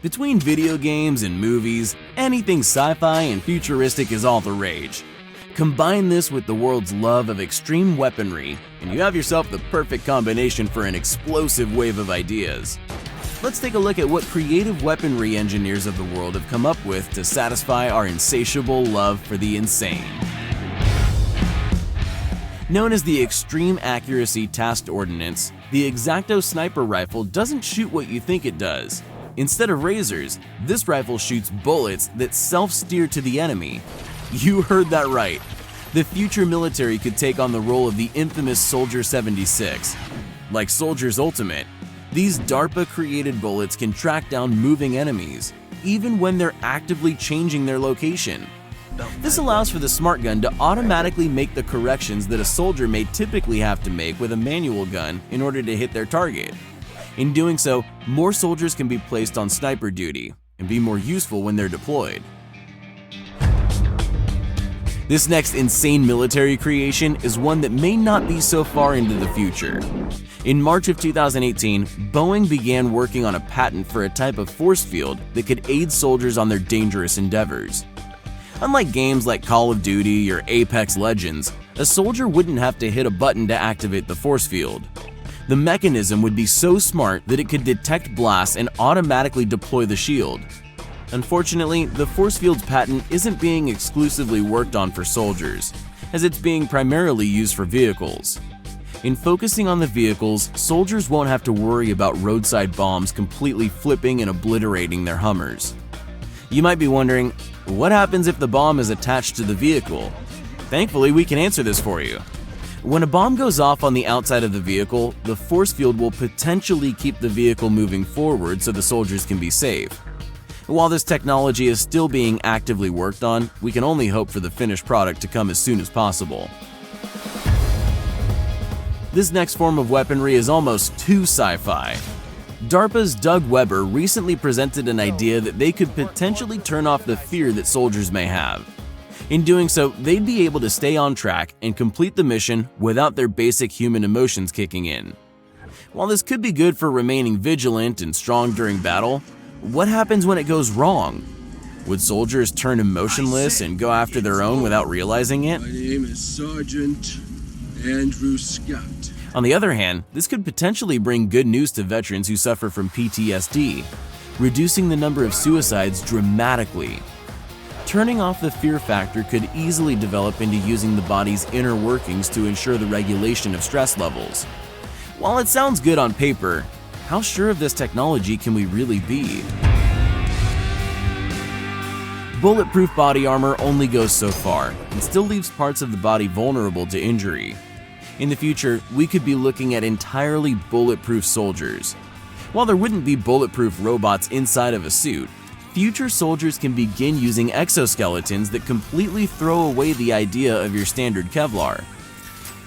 Between video games and movies, anything sci-fi and futuristic is all the rage. Combine this with the world's love of extreme weaponry, and you have yourself the perfect combination for an explosive wave of ideas. Let's take a look at what creative weaponry engineers of the world have come up with to satisfy our insatiable love for the insane. Known as the Extreme Accuracy Tasked Ordnance, the X-Acto sniper rifle doesn't shoot what you think it does. Instead of razors, this rifle shoots bullets that self-steer to the enemy. You heard that right. The future military could take on the role of the infamous Soldier 76. Like Soldier's Ultimate, these DARPA-created bullets can track down moving enemies, even when they're actively changing their location. This allows for the smart gun to automatically make the corrections that a soldier may typically have to make with a manual gun in order to hit their target. In doing so, more soldiers can be placed on sniper duty and be more useful when they're deployed. This next insane military creation is one that may not be so far into the future. In March of 2018, Boeing began working on a patent for a type of force field that could aid soldiers on their dangerous endeavors. Unlike games like Call of Duty or Apex Legends, a soldier wouldn't have to hit a button to activate the force field. The mechanism would be so smart that it could detect blasts and automatically deploy the shield. Unfortunately, the force field's patent isn't being exclusively worked on for soldiers, as it's being primarily used for vehicles. In focusing on the vehicles, soldiers won't have to worry about roadside bombs completely flipping and obliterating their Hummers. You might be wondering, what happens if the bomb is attached to the vehicle? Thankfully, we can answer this for you. When a bomb goes off on the outside of the vehicle, the force field will potentially keep the vehicle moving forward so the soldiers can be safe. While this technology is still being actively worked on, we can only hope for the finished product to come as soon as possible. This next form of weaponry is almost too sci-fi. DARPA's Doug Weber recently presented an idea that they could potentially turn off the fear that soldiers may have. In doing so, they'd be able to stay on track and complete the mission without their basic human emotions kicking in. While this could be good for remaining vigilant and strong during battle, what happens when it goes wrong? Would soldiers turn emotionless and go after their own without realizing it? My name is Sergeant Andrew Scott. On the other hand, this could potentially bring good news to veterans who suffer from PTSD, reducing the number of suicides dramatically. Turning off the fear factor could easily develop into using the body's inner workings to ensure the regulation of stress levels. While it sounds good on paper, how sure of this technology can we really be? Bulletproof body armor only goes so far and still leaves parts of the body vulnerable to injury. In the future, we could be looking at entirely bulletproof soldiers. While there wouldn't be bulletproof robots inside of a suit, future soldiers can begin using exoskeletons that completely throw away the idea of your standard Kevlar.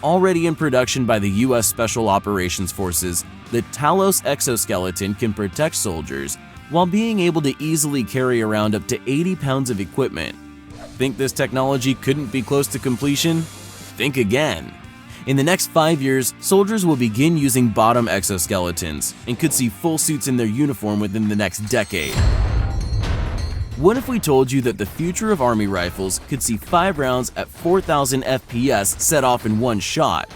Already in production by the US Special Operations Forces, the Talos exoskeleton can protect soldiers while being able to easily carry around up to 80 pounds of equipment. Think this technology couldn't be close to completion? Think again. In the next 5 years, soldiers will begin using bottom exoskeletons and could see full suits in their uniform within the next decade. What if we told you that the future of Army rifles could see 5 rounds at 4,000 FPS set off in one shot?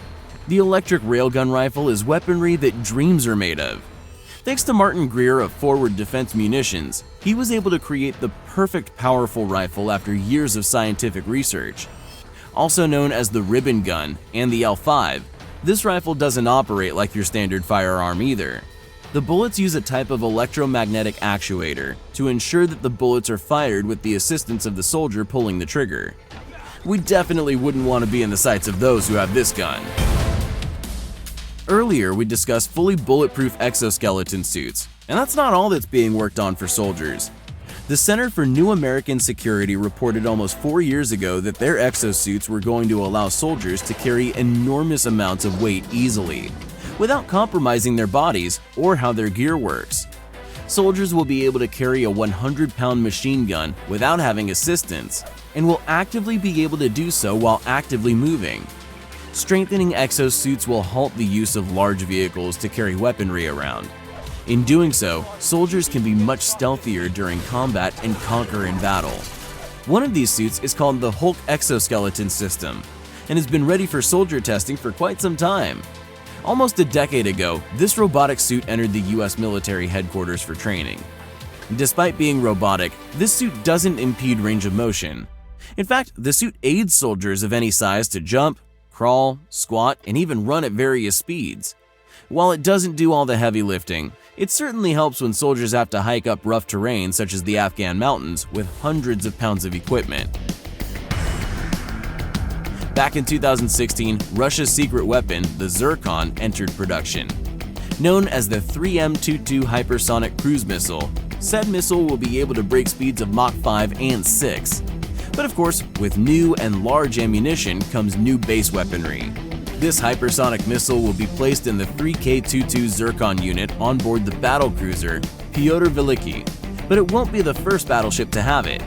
The electric railgun rifle is weaponry that dreams are made of. Thanks to Martin Greer of Forward Defense Munitions, he was able to create the perfect powerful rifle after years of scientific research. Also known as the ribbon gun and the L5, this rifle doesn't operate like your standard firearm either. The bullets use a type of electromagnetic actuator to ensure that the bullets are fired with the assistance of the soldier pulling the trigger. We definitely wouldn't want to be in the sights of those who have this gun. Earlier, we discussed fully bulletproof exoskeleton suits, and that's not all that's being worked on for soldiers. The Center for New American Security reported almost 4 years ago that their exosuits were going to allow soldiers to carry enormous amounts of weight easily, without compromising their bodies or how their gear works. Soldiers will be able to carry a 100-pound machine gun without having assistance, and will actively be able to do so while actively moving. Strengthening exosuits will halt the use of large vehicles to carry weaponry around. In doing so, soldiers can be much stealthier during combat and conquer in battle. One of these suits is called the Hulk Exoskeleton System and has been ready for soldier testing for quite some time. Almost a decade ago, this robotic suit entered the US military headquarters for training. Despite being robotic, this suit doesn't impede range of motion. In fact, the suit aids soldiers of any size to jump, crawl, squat, and even run at various speeds. While it doesn't do all the heavy lifting, it certainly helps when soldiers have to hike up rough terrain such as the Afghan mountains with hundreds of pounds of equipment. Back in 2016, Russia's secret weapon, the Zircon, entered production. Known as the 3M22 hypersonic cruise missile, said missile will be able to break speeds of Mach 5 and 6. But of course, with new and large ammunition comes new base weaponry. This hypersonic missile will be placed in the 3K22 Zircon unit on board the battlecruiser Pyotr Veliky, but it won't be the first battleship to have it.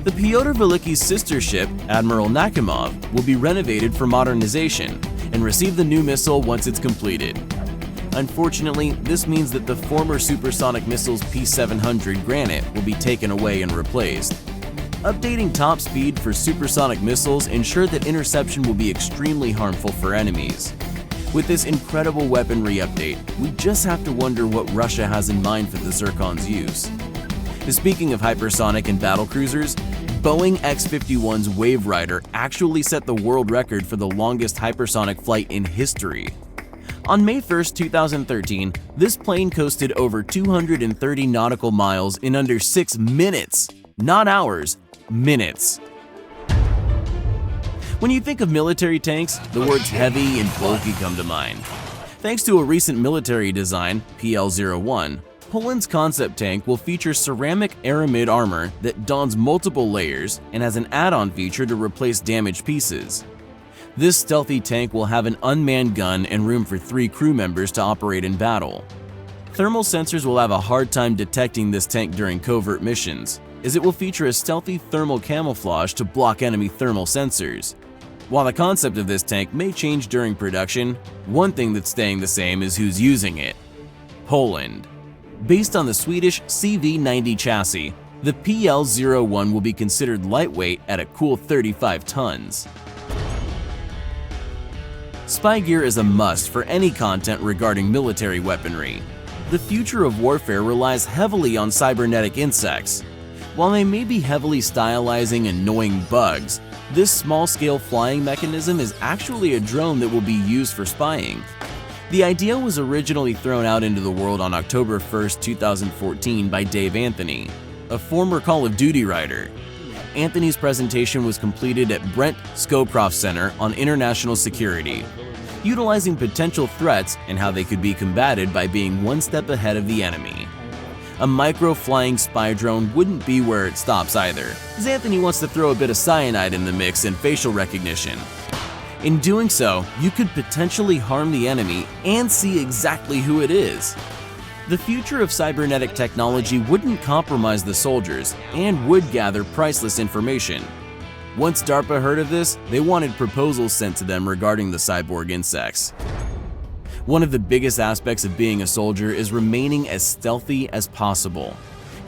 The Pyotr Veliky's sister ship, Admiral Nakhimov, will be renovated for modernization and receive the new missile once it's completed. Unfortunately, this means that the former supersonic missile's P-700 Granite will be taken away and replaced. Updating top speed for supersonic missiles ensure that interception will be extremely harmful for enemies. With this incredible weaponry update, we just have to wonder what Russia has in mind for the Zircon's use. Speaking of hypersonic and battlecruisers, Boeing X-51's Wave Rider actually set the world record for the longest hypersonic flight in history. On May 1, 2013, this plane coasted over 230 nautical miles in under 6 minutes, not hours, minutes. When you think of military tanks, the words heavy and bulky come to mind. Thanks to a recent military design, PL-01, Poland's concept tank will feature ceramic aramid armor that dons multiple layers and has an add-on feature to replace damaged pieces. This stealthy tank will have an unmanned gun and room for 3 crew members to operate in battle. Thermal sensors will have a hard time detecting this tank during covert missions, as it will feature a stealthy thermal camouflage to block enemy thermal sensors. While the concept of this tank may change during production, one thing that's staying the same is who's using it: Poland. Based on the Swedish CV90 chassis, the PL-01 will be considered lightweight at a cool 35 tons. Spy gear is a must for any content regarding military weaponry. The future of warfare relies heavily on cybernetic insects. While they may be heavily stylizing annoying bugs, this small-scale flying mechanism is actually a drone that will be used for spying. The idea was originally thrown out into the world on October 1, 2014 by Dave Anthony, a former Call of Duty writer. Anthony's presentation was completed at Brent Scowcroft Center on International Security, utilizing potential threats and how they could be combated by being one step ahead of the enemy. A micro-flying spy drone wouldn't be where it stops either, as Anthony wants to throw a bit of cyanide in the mix and facial recognition. In doing so, you could potentially harm the enemy and see exactly who it is. The future of cybernetic technology wouldn't compromise the soldiers and would gather priceless information. Once DARPA heard of this, they wanted proposals sent to them regarding the cyborg insects. One of the biggest aspects of being a soldier is remaining as stealthy as possible,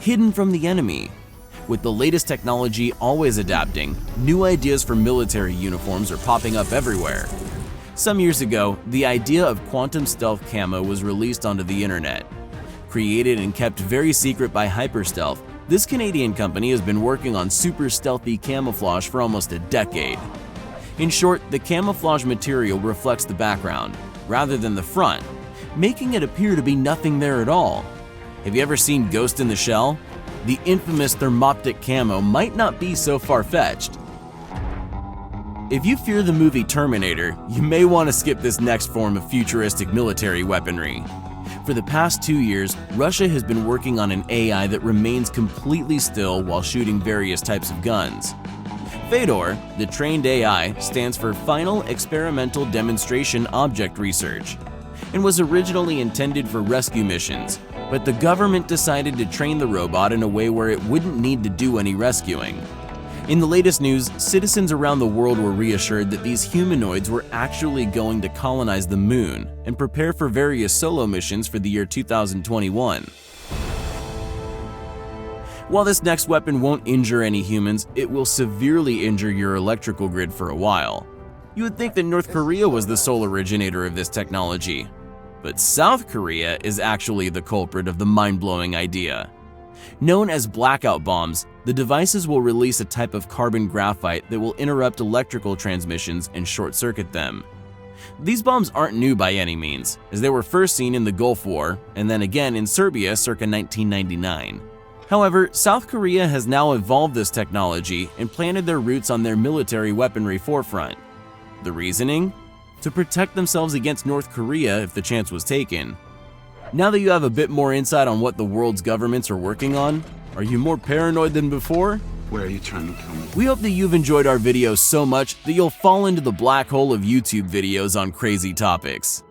hidden from the enemy. With the latest technology always adapting, new ideas for military uniforms are popping up everywhere. Some years ago, the idea of quantum stealth camo was released onto the internet. Created and kept very secret by Hyperstealth, this Canadian company has been working on super stealthy camouflage for almost a decade. In short, the camouflage material reflects the background, rather than the front, making it appear to be nothing there at all. Have you ever seen Ghost in the Shell? The infamous thermoptic camo might not be so far-fetched. If you fear the movie Terminator, you may want to skip this next form of futuristic military weaponry. For the past 2 years, Russia has been working on an AI that remains completely still while shooting various types of guns. FEDOR, the trained AI, stands for Final Experimental Demonstration Object Research, and was originally intended for rescue missions, but the government decided to train the robot in a way where it wouldn't need to do any rescuing. In the latest news, citizens around the world were reassured that these humanoids were actually going to colonize the moon and prepare for various solo missions for the year 2021. While this next weapon won't injure any humans, it will severely injure your electrical grid for a while. You would think that North Korea was the sole originator of this technology, but South Korea is actually the culprit of the mind-blowing idea. Known as blackout bombs, the devices will release a type of carbon graphite that will interrupt electrical transmissions and short-circuit them. These bombs aren't new by any means, as they were first seen in the Gulf War and then again in Serbia circa 1999. However, South Korea has now evolved this technology and planted their roots on their military weaponry forefront. The reasoning? To protect themselves against North Korea if the chance was taken. Now that you have a bit more insight on what the world's governments are working on, are you more paranoid than before? Where are you trying to kill me? We hope that you've enjoyed our video so much that you'll fall into the black hole of YouTube videos on crazy topics.